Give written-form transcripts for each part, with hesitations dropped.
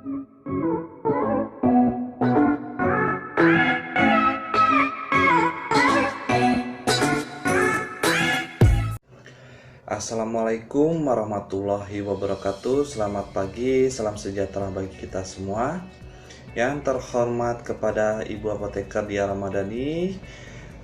Assalamualaikum warahmatullahi wabarakatuh. Selamat pagi, salam sejahtera bagi kita semua. Yang terhormat kepada Ibu Apoteker Dia Ramadhani,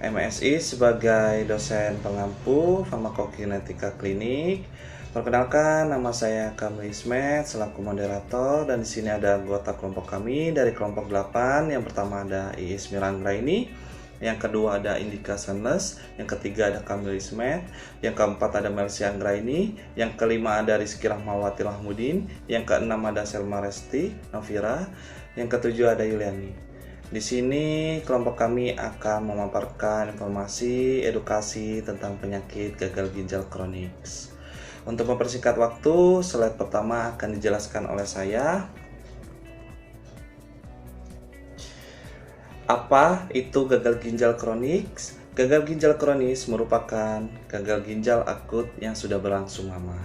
MSI sebagai dosen pengampu farmakokinetika klinik. Perkenalkan, nama saya Kamil Ismet selaku moderator, dan di sini ada anggota kelompok kami dari kelompok 8. Yang pertama ada Iis Miranggraini, yang kedua ada Indika Sanes, yang ketiga ada Kamil Ismet, yang keempat ada Melsi Anggraini, yang kelima ada Rizky Rahmawati Lahmudin, yang keenam ada Selma Resti Novira, yang ketujuh ada Yuliani. Di sini kelompok kami akan memaparkan informasi edukasi tentang penyakit gagal ginjal kronik. Untuk mempersingkat waktu, slide pertama akan dijelaskan oleh saya. Apa itu gagal ginjal kronik? Gagal ginjal kronis merupakan gagal ginjal akut yang sudah berlangsung lama,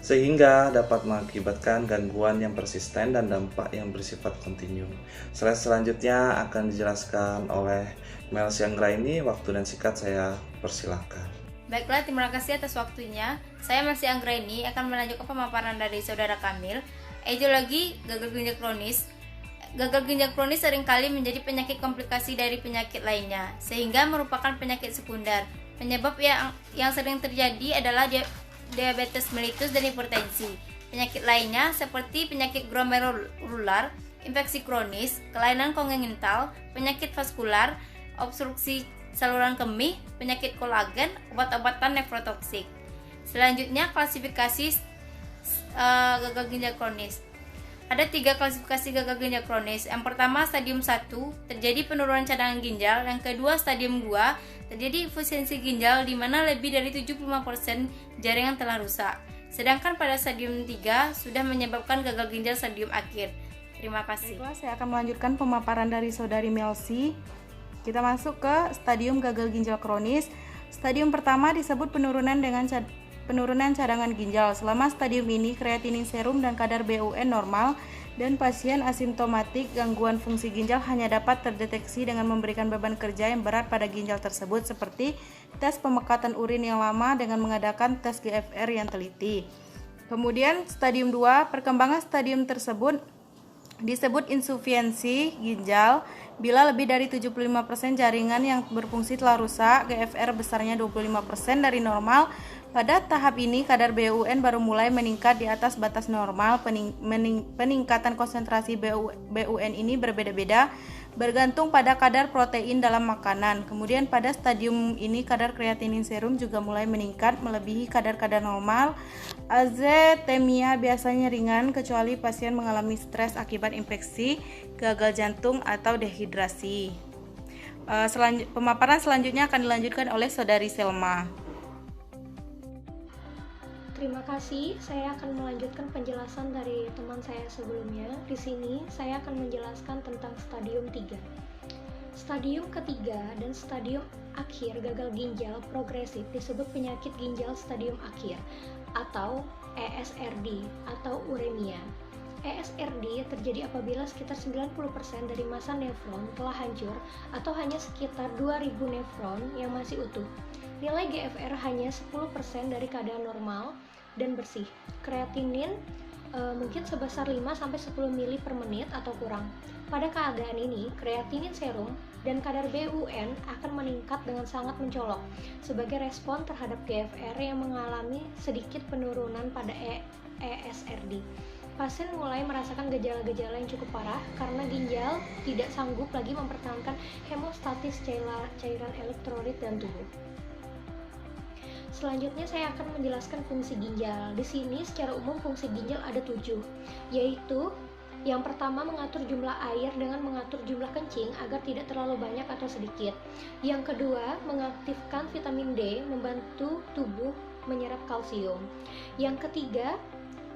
sehingga dapat mengakibatkan gangguan yang persisten dan dampak yang bersifat kontinu. Slide selanjutnya akan dijelaskan oleh Melsi Anggraini. Waktu dan singkat saya persilahkan. Baiklah, terima kasih atas waktunya. Saya Melsi Anggraini akan melanjutkan pemaparan dari saudara Kamil. Etiologi gagal ginjal kronis. Gagal ginjal kronis seringkali menjadi penyakit komplikasi dari penyakit lainnya, sehingga merupakan penyakit sekunder. Penyebab yang sering terjadi adalah diabetes mellitus dan hipertensi. Penyakit lainnya seperti penyakit glomerular, infeksi kronis, kelainan kongenital, penyakit vaskular, obstruksi saluran kemih, penyakit kolagen, obat-obatan nefrotoksik. Selanjutnya, klasifikasi gagal ginjal kronis. Ada 3 klasifikasi gagal ginjal kronis. Yang pertama, stadium 1, terjadi penurunan cadangan ginjal. Yang kedua, stadium 2, terjadi efisiensi ginjal di mana lebih dari 75% jaringan telah rusak. Sedangkan pada stadium 3 sudah menyebabkan gagal ginjal stadium akhir. Terima kasih. Baiklah, saya akan melanjutkan pemaparan dari saudari Melsi. Kita masuk ke stadium gagal ginjal kronis. Stadium pertama disebut penurunan cadangan ginjal. Selama stadium ini, kreatinin serum dan kadar BUN normal, dan pasien asimptomatik gangguan fungsi ginjal hanya dapat terdeteksi dengan memberikan beban kerja yang berat pada ginjal tersebut, seperti tes pemekatan urin yang lama dengan mengadakan tes GFR yang teliti. Kemudian stadium 2, perkembangan stadium tersebut disebut insufiensi ginjal bila lebih dari 75% jaringan yang berfungsi telah rusak, GFR besarnya 25% dari normal. Pada tahap ini, kadar BUN baru mulai meningkat di atas batas normal. Peningkatan konsentrasi BUN ini berbeda-beda bergantung pada kadar protein dalam makanan. Kemudian pada stadium ini, kadar kreatinin serum juga mulai meningkat melebihi kadar-kadar normal. Azetemia biasanya ringan kecuali pasien mengalami stres akibat infeksi, gagal jantung, atau dehidrasi. Pemaparan selanjutnya akan dilanjutkan oleh saudari Selma. Terima kasih, saya akan melanjutkan penjelasan dari teman saya sebelumnya. Di sini saya akan menjelaskan tentang stadium 3. Stadium ketiga dan stadium akhir gagal ginjal progresif disebut penyakit ginjal stadium akhir atau ESRD atau uremia. ESRD terjadi apabila sekitar 90% dari massa nefron telah hancur atau hanya sekitar 2000 nefron yang masih utuh. Nilai GFR hanya 10% dari kadar normal dan bersih. Kreatinin mungkin sebesar 5-10 mili per menit atau kurang. Pada keadaan ini, kreatinin serum dan kadar BUN akan meningkat dengan sangat mencolok sebagai respon terhadap GFR yang mengalami sedikit penurunan pada ESRD. Pasien mulai merasakan gejala-gejala yang cukup parah karena ginjal tidak sanggup lagi mempertahankan hemostatis cairan elektrolit dalam tubuh. Selanjutnya saya akan menjelaskan fungsi ginjal. Di sini secara umum fungsi ginjal ada 7, yaitu yang pertama mengatur jumlah air dengan mengatur jumlah kencing agar tidak terlalu banyak atau sedikit. Yang kedua, mengaktifkan vitamin D, membantu tubuh menyerap kalsium. Yang ketiga,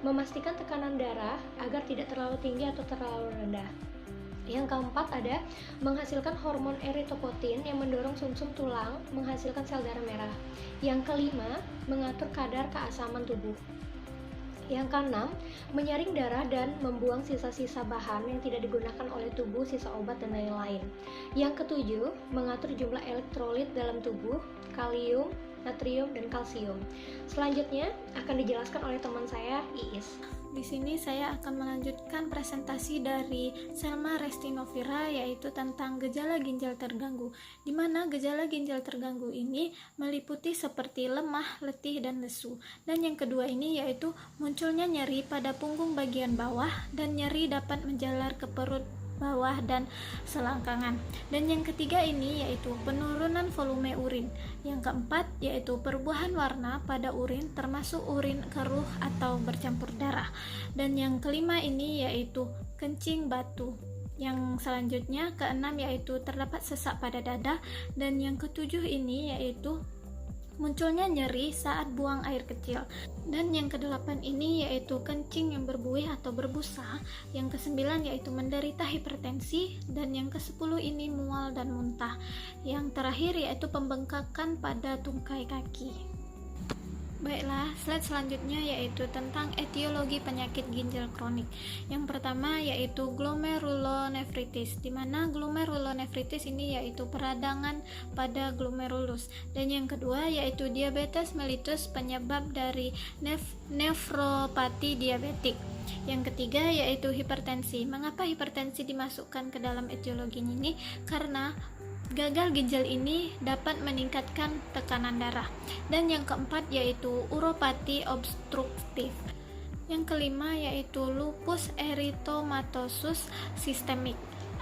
memastikan tekanan darah agar tidak terlalu tinggi atau terlalu rendah. Yang keempat ada menghasilkan hormon eritopoietin yang mendorong sumsum tulang menghasilkan sel darah merah. Yang kelima, mengatur kadar keasaman tubuh. Yang keenam, menyaring darah dan membuang sisa-sisa bahan yang tidak digunakan oleh tubuh, sisa obat, dan lain-lain. Yang ketujuh, mengatur jumlah elektrolit dalam tubuh, kalium, natrium, dan kalsium. Selanjutnya akan dijelaskan oleh teman saya, Iis. Di sini saya akan melanjutkan presentasi dari Selma Restinovira, yaitu tentang gejala ginjal terganggu, di mana gejala ginjal terganggu ini meliputi seperti lemah, letih, dan lesu. Dan yang kedua ini yaitu munculnya nyeri pada punggung bagian bawah dan nyeri dapat menjalar ke perut bawah dan selangkangan. Dan yang ketiga ini yaitu penurunan volume urin. Yang keempat yaitu perubahan warna pada urin, termasuk urin keruh atau bercampur darah. Dan yang kelima ini yaitu kencing batu. Yang selanjutnya keenam yaitu terdapat sesak pada dada. Dan yang ketujuh ini yaitu munculnya nyeri saat buang air kecil. Dan yang kedelapan ini yaitu kencing yang berbuih atau berbusa. Yang kesembilan yaitu menderita hipertensi. Dan yang kesepuluh ini mual dan muntah. Yang terakhir yaitu pembengkakan pada tungkai kaki. Baiklah, slide selanjutnya yaitu tentang etiologi penyakit ginjal kronik. Yang pertama yaitu glomerulonefritis, di mana glomerulonefritis ini yaitu peradangan pada glomerulus. Dan yang kedua yaitu diabetes mellitus, penyebab dari nefropati diabetik. Yang ketiga yaitu hipertensi. Mengapa hipertensi dimasukkan ke dalam etiologi ini? Karena gagal ginjal ini dapat meningkatkan tekanan darah. Dan yang keempat yaitu uropati obstruktif. Yang kelima yaitu lupus eritomatosus sistemik,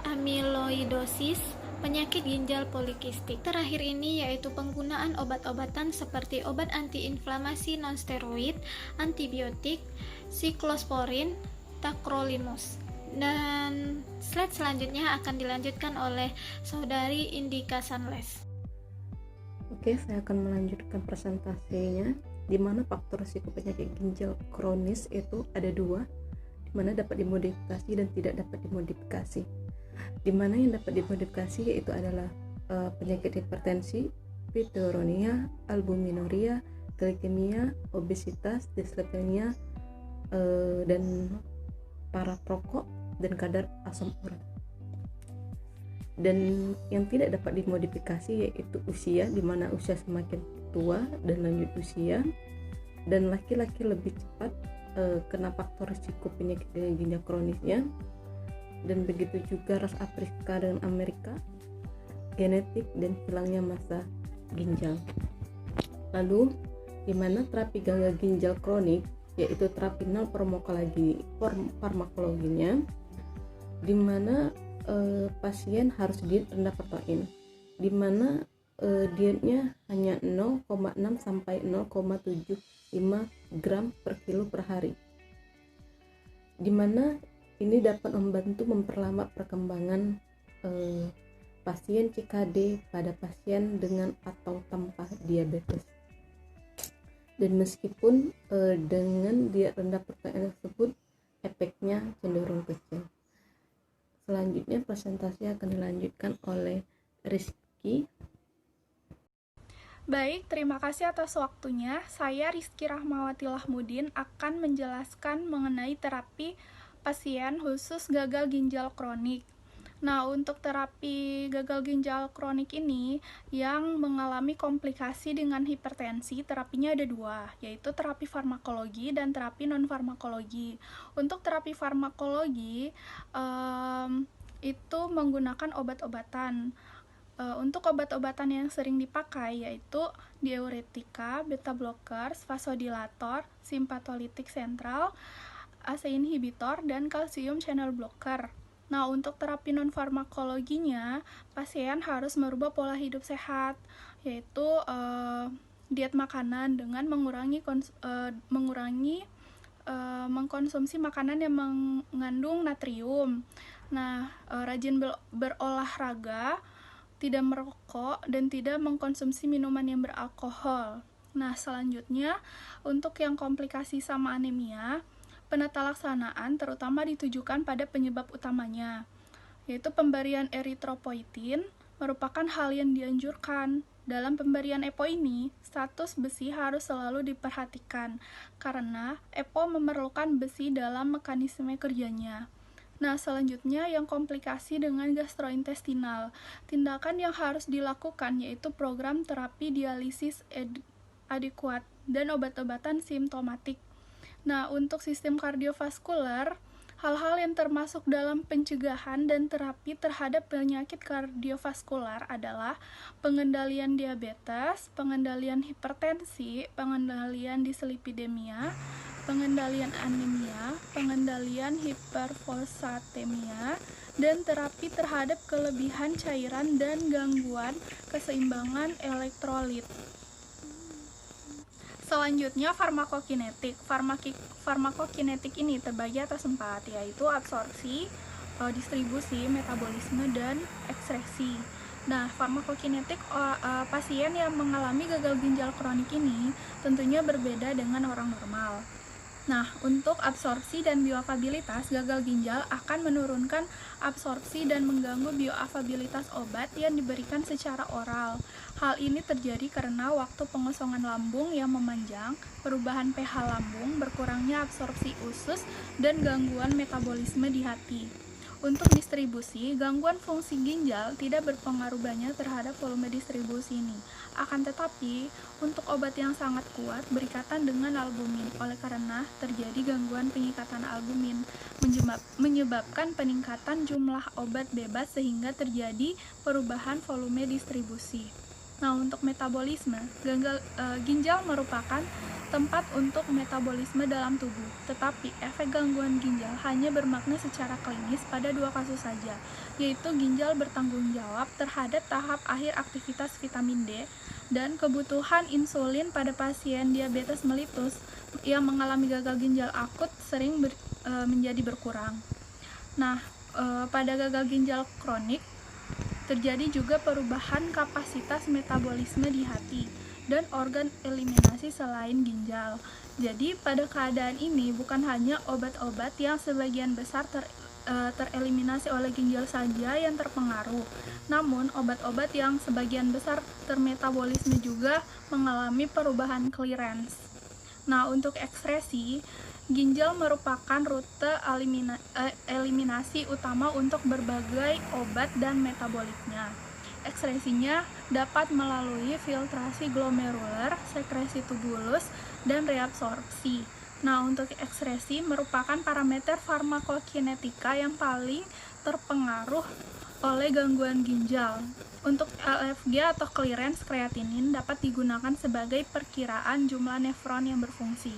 amyloidosis, penyakit ginjal polikistik. Terakhir ini yaitu penggunaan obat-obatan seperti obat antiinflamasi nonsteroid, antibiotik, siklosporin, tacrolimus. Dan slide selanjutnya akan dilanjutkan oleh saudari Indika Sanles. Oke, saya akan melanjutkan presentasinya, di mana faktor risiko penyakit ginjal kronis itu ada dua, di mana dapat dimodifikasi dan tidak dapat dimodifikasi. Di mana yang dapat dimodifikasi yaitu adalah penyakit hipertensi, pneumonia, albuminuria, glikemia, obesitas, dislipidemia, dan para perokok dan kadar asam urat. Dan yang tidak dapat dimodifikasi yaitu usia, di mana usia semakin tua dan lanjut usia, dan laki-laki lebih cepat kena faktor risiko penyakit ginjal kronisnya. Dan begitu juga ras Afrika dengan Amerika, genetik dan hilangnya massa ginjal. Lalu di mana terapi gagal ginjal kronik yaitu terapi non farmakologinya, di mana pasien harus diet rendah protein, di mana dietnya hanya 0,6 sampai 0,75 gram per kilo per hari, di mana ini dapat membantu memperlambat perkembangan pasien CKD pada pasien dengan atau tanpa diabetes. Dan meskipun dengan diet rendah protein tersebut efeknya cenderung kecil. Selanjutnya presentasi akan dilanjutkan oleh Rizky. Baik, terima kasih atas waktunya. Saya Rizky Rahmawati Lahmudin akan menjelaskan mengenai terapi pasien khusus gagal ginjal kronik. Nah, untuk terapi gagal ginjal kronik ini yang mengalami komplikasi dengan hipertensi, terapinya ada dua, yaitu terapi farmakologi dan terapi non-farmakologi. Untuk terapi farmakologi, itu menggunakan obat-obatan. Untuk obat-obatan yang sering dipakai yaitu diuretika, beta blockers, vasodilator, simpatolitik sentral, ACE inhibitor, dan kalsium channel blocker. Nah, untuk terapi non-farmakologinya, pasien harus merubah pola hidup sehat, yaitu diet makanan dengan mengkonsumsi makanan yang mengandung natrium. Nah, rajin berolahraga, tidak merokok, dan tidak mengkonsumsi minuman yang beralkohol. Nah, selanjutnya, untuk yang komplikasi sama anemia, penata laksanaan terutama ditujukan pada penyebab utamanya, yaitu pemberian eritropoietin merupakan hal yang dianjurkan. dalam pemberian EPO ini, status besi harus selalu diperhatikan karena EPO memerlukan besi dalam mekanisme kerjanya. Nah, selanjutnya yang komplikasi dengan gastrointestinal. Tindakan yang harus dilakukan yaitu program terapi dialisis adekuat dan obat-obatan simptomatik. Nah, untuk sistem kardiovaskular, hal-hal yang termasuk dalam pencegahan dan terapi terhadap penyakit kardiovaskular adalah pengendalian diabetes, pengendalian hipertensi, pengendalian dislipidemia, pengendalian anemia, pengendalian hiperfosfatemia, dan terapi terhadap kelebihan cairan dan gangguan keseimbangan elektrolit. Selanjutnya farmakokinetik. Farmakokinetik ini terbagi atas 4, yaitu absorpsi, distribusi, metabolisme, dan ekskresi. Nah, farmakokinetik pasien yang mengalami gagal ginjal kronik ini tentunya berbeda dengan orang normal. Nah, untuk absorpsi dan bioafabilitas, gagal ginjal akan menurunkan absorpsi dan mengganggu bioafabilitas obat yang diberikan secara oral. Hal ini terjadi karena waktu pengosongan lambung yang memanjang, perubahan pH lambung, berkurangnya absorpsi usus, dan gangguan metabolisme di hati. Untuk distribusi, gangguan fungsi ginjal tidak berpengaruh banyak terhadap volume distribusi ini. Akan tetapi, untuk obat yang sangat kuat berikatan dengan albumin, oleh karena terjadi gangguan pengikatan albumin, menyebabkan peningkatan jumlah obat bebas sehingga terjadi perubahan volume distribusi. Nah, untuk metabolisme, ginjal merupakan tempat untuk metabolisme dalam tubuh, tetapi efek gangguan ginjal hanya bermakna secara klinis pada 2 kasus saja, yaitu ginjal bertanggung jawab terhadap tahap akhir aktivitas vitamin D dan kebutuhan insulin pada pasien diabetes mellitus yang mengalami gagal ginjal akut sering menjadi berkurang. Nah, pada gagal ginjal kronik terjadi juga perubahan kapasitas metabolisme di hati dan organ eliminasi selain ginjal. Jadi pada keadaan ini bukan hanya obat-obat yang sebagian besar tereliminasi oleh ginjal saja yang terpengaruh, namun obat-obat yang sebagian besar termetabolisme juga mengalami perubahan clearance. Nah, untuk ekskresi, ginjal merupakan rute eliminasi utama untuk berbagai obat dan metabolitnya. Ekskresinya dapat melalui filtrasi glomeruler, sekresi tubulus, dan reabsorpsi. Nah, untuk ekskresi merupakan parameter farmakokinetika yang paling terpengaruh oleh gangguan ginjal. Untuk LFG atau clearance kreatinin dapat digunakan sebagai perkiraan jumlah nefron yang berfungsi.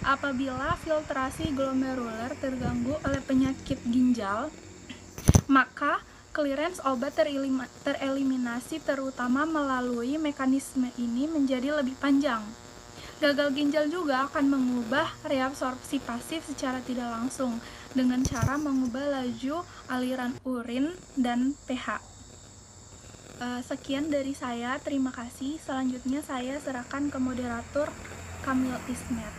Apabila filtrasi glomeruler terganggu oleh penyakit ginjal, maka clearance obat tereliminasi terutama melalui mekanisme ini menjadi lebih panjang. Gagal ginjal juga akan mengubah reabsorpsi pasif secara tidak langsung dengan cara mengubah laju aliran urin dan pH. Sekian dari saya, terima kasih. Selanjutnya saya serahkan ke moderator Kamil Ismet.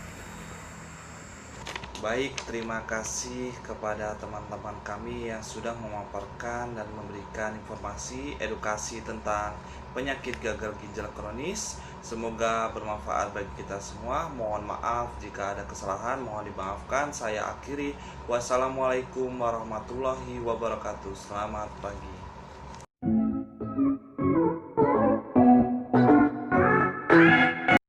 Baik, terima kasih kepada teman-teman kami yang sudah memaparkan dan memberikan informasi edukasi tentang penyakit gagal ginjal kronis. Semoga bermanfaat bagi kita semua. Mohon maaf jika ada kesalahan, mohon dimaafkan. Saya akhiri. Wassalamualaikum warahmatullahi wabarakatuh. Selamat pagi.